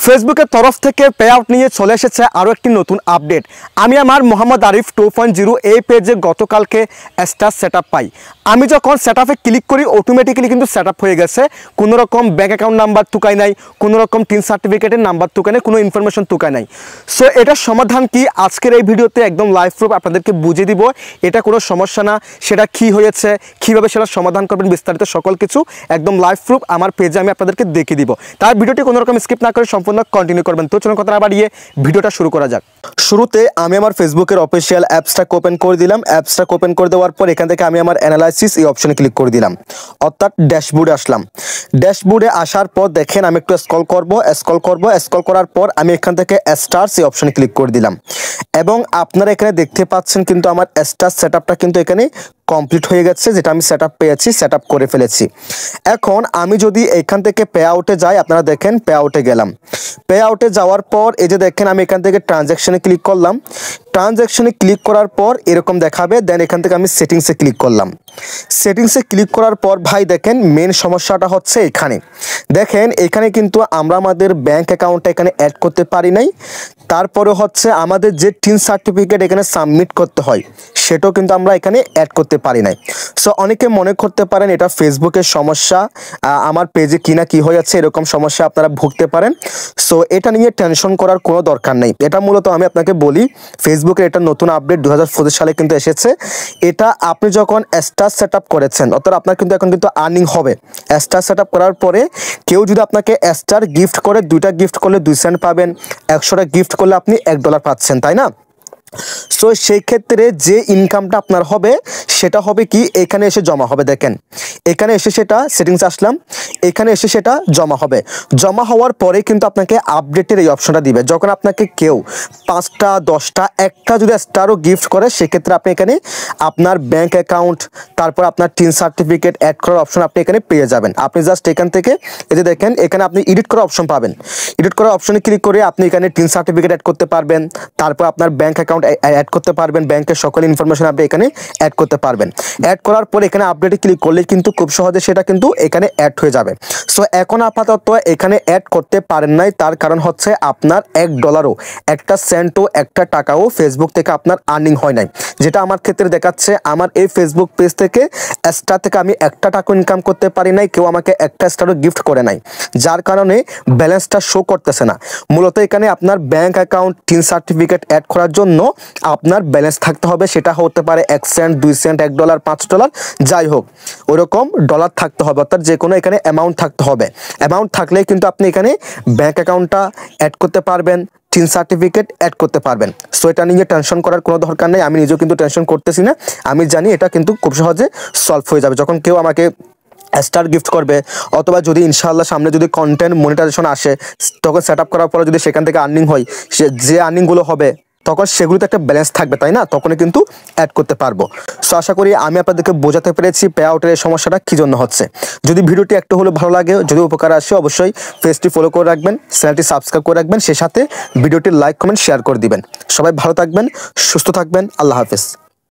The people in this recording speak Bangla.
ফেসবুকের তরফ থেকে পে আউট নিয়ে চলে এসেছে আরও একটি নতুন আপডেট। আমি আমার মোহাম্মদ আরিফ 2.0 এই পেজে গতকালকে স্টার সেট আপ পাই। আমি যখন সেট আপে ক্লিক করি অটোমেটিক্যালি কিন্তু সেট আপ হয়ে গেছে। কোনো রকম ব্যাঙ্ক অ্যাকাউন্ট নাম্বার তুকাই নাই, কোনো রকম টিন সার্টিফিকেটের নাম্বার তুকাই নাই, কোনো ইনফরমেশন তুকাই নাই। সো এটার সমাধান কি আজকের এই ভিডিওতে একদম লাইভ প্রুফ আপনাদেরকে বুঝিয়ে দিব। এটা কোনো সমস্যা না, সেটা কি হয়েছে, কীভাবে সেটা সমাধান করবেন, বিস্তারিত সকল কিছু একদম লাইভ প্রুফ আমার পেজে আমি আপনাদেরকে দেখিয়ে দিব। তার ভিডিওটি কোনো রকম স্কিপ না করে সম্পূর্ণ কন্টিনিউ করবেন। তো চলুন কথা না বাড়িয়ে ভিডিওটা শুরু করা যাক। শুরুতে আমি আমার ফেসবুকের অফিসিয়াল অ্যাপসটাকে ওপেন করে দিলাম। অ্যাপসটাকে ওপেন করে দেওয়ার পর এখান থেকে আমি আমার অ্যানালাইসিস এই অপশনে ক্লিক করে দিলাম, অর্থাৎ ড্যাশবোর্ডে আসলাম। ড্যাশবোর্ডে আসার পর দেখেন আমি একটু স্ক্রল করার পর আমি এখান থেকে স্টারস এই অপশনে ক্লিক করে দিলাম এবং আপনারা এখানে দেখতে পাচ্ছেন কিন্তু আমার স্টার সেটআপটা কিন্তু এখানে কমপ্লিট হয়ে গেছে, যেটা আমি সেটআপ পেয়েছি, সেটআপ করে ফেলেছি। এখন আমি যদি এখান থেকে পে আউটে যাই, আপনারা দেখেন পে আউটে গেলাম। পে আউটে যাওয়ার পর এই যে দেখেন আমি এখান থেকে ট্রানজ্যাকশনে ক্লিক করলাম। ট্রানজ্যাকশনে ক্লিক করার পর এরকম দেখাবে। দেন এখান থেকে আমি সেটিংসে ক্লিক করলাম। সেটিংসে ক্লিক করার পর ভাই দেখেন মেন সমস্যাটা হচ্ছে এখানে। দেখেন এখানে কিন্তু আমরা আমাদের ব্যাঙ্ক অ্যাকাউন্টটা এখানে অ্যাড করতে পারি নাই। তারপরে হচ্ছে আমাদের যে টিন সার্টিফিকেট এখানে সাবমিট করতে হয় সেটাও কিন্তু আমরা এখানে অ্যাড করতে পারি নাই। সো অনেকে মনে করতে পারেন এটা ফেসবুকের সমস্যা, আমার পেজে কিনা কি হয়েছে, এরকম সমস্যা আপনারা ভুগতে পারেন। সো এটা নিয়ে টেনশন করার কোনো দরকার নেই। এটা মূলত আমি আপনাকে বলি ফেসবুকের এটা নতুন আপডেট 2025 সালে কিন্তু এসেছে। এটা আপনি যখন স্টার সেট আপ করেছেন অর্থাৎ আপনার কিন্তু এখন কিন্তু আর্নিং হবে। স্টার সেট আপ করার পরে কেউ যদি আপনাকে স্টার গিফট করে, 2টা গিফট করলে 2 সেন্ট পাবেন, 100টা গিফট করলে আপনি $1 পাচ্ছেন, তাই না? সো সেই ক্ষেত্রে যে ইনকামটা আপনার হবে সেটা হবে কি এখানে এসে জমা হবে। দেখেন এখানে এসে সেটা সেটিংস আসলাম, এখানে এসে সেটা জমা হবে। জমা হওয়ার পরে কিন্তু আপনাকে আপডেটের এই অপশনটা দিবে। যখন আপনাকে কেউ 5টা 10টা একটা যদি স্টারও গিফট করে সেক্ষেত্রে আপনি এখানে আপনার ব্যাঙ্ক অ্যাকাউন্ট, তারপর আপনার টিন সার্টিফিকেট অ্যাড করার অপশন আপনি এখানে পেয়ে যাবেন। আপনি জাস্ট এখান থেকে এই যে দেখেন এখানে আপনি এডিট করার অপশন পাবেন। এডিট করার অপশনে ক্লিক করে আপনি এখানে টিন সার্টিফিকেট অ্যাড করতে পারবেন, তারপর আপনার ব্যাঙ্ক অ্যাকাউন্ট অ্যাড করতে পারবেন, ব্যাংকের সকল ইনফরমেশন আপনি এখানে অ্যাড করতে পারবেন। অ্যাড করার পর এখানে আপডেটে ক্লিক করলে কিন্তু খুব সহজে সেটা কিন্তু এখানে অ্যাড হয়ে যাবে। সো এখন আপাতত এখানে অ্যাড করতে পারেন নাই, তার কারণ হচ্ছে আপনার $1ও, 1 সেন্টও, 1 টাকাও ফেসবুক থেকে আপনার আর্নিং হয় নাই। যেটা আমার ক্ষেত্রে দেখাচ্ছে আমার এই ফেসবুক পেজ থেকে স্টার থেকে আমি 1 টাকা ইনকাম করতে পারি নাই, কেউ আমাকে 1 স্টারও গিফট করে নাই, যার কারণে ব্যালেন্সটা শো করতেছে না। মূলত এখানে আপনার bank account, TIN certificate add করার জন্য আপনার ব্যালেন্স থাকতে হবে। সেটা হতে পারে 1 সেন্ট, 2 সেন্ট, $1, $5, যাই হোক ওরকম ডলার থাকতে হবে, অর্থাৎ যে কোনো এখানে অ্যামাউন্ট থাকতে হবে। অ্যামাউন্ট থাকলেই কিন্তু আপনি এখানে ব্যাংক অ্যাকাউন্টটা অ্যাড করতে পারবেন, টিন সার্টিফিকেট অ্যাড করতে পারবেন। সো এটা নিয়ে টেনশন করার কোনো দরকার নেই। আমি নিজেও কিন্তু টেনশন করতেছি না, আমি জানি এটা কিন্তু খুব সহজে সলভ হয়ে যাবে। যখন কেউ আমাকে স্টার গিফট করবে অথবা যদি ইনশাআল্লাহ সামনে যদি কন্টেন্ট মনিটাইজেশন আসে, তখন সেট আপ করার পরে যদি সেখান থেকে আর্নিং হয়, যে আর্নিংগুলো হবে তখন সেগুলোতে একটা ব্যালেন্স থাকবে, তাই না? তখনই কিন্তু অ্যাড করতে পারবো। সো আশা করি আমি আপনাদেরকে বোঝাতে পেরেছি পে আউটের এই সমস্যাটা কী জন্য হচ্ছে। যদি ভিডিওটি একটু হলেও ভালো লাগে, যদি উপকার আসে, অবশ্যই পেজটি ফলো করে রাখবেন, চ্যানেলটি সাবস্ক্রাইব করে রাখবেন, সেই সাথে ভিডিওটি লাইক, কমেন্ট, শেয়ার করে দিবেন। সবাই ভালো থাকবেন, সুস্থ থাকবেন, আল্লাহ হাফেজ।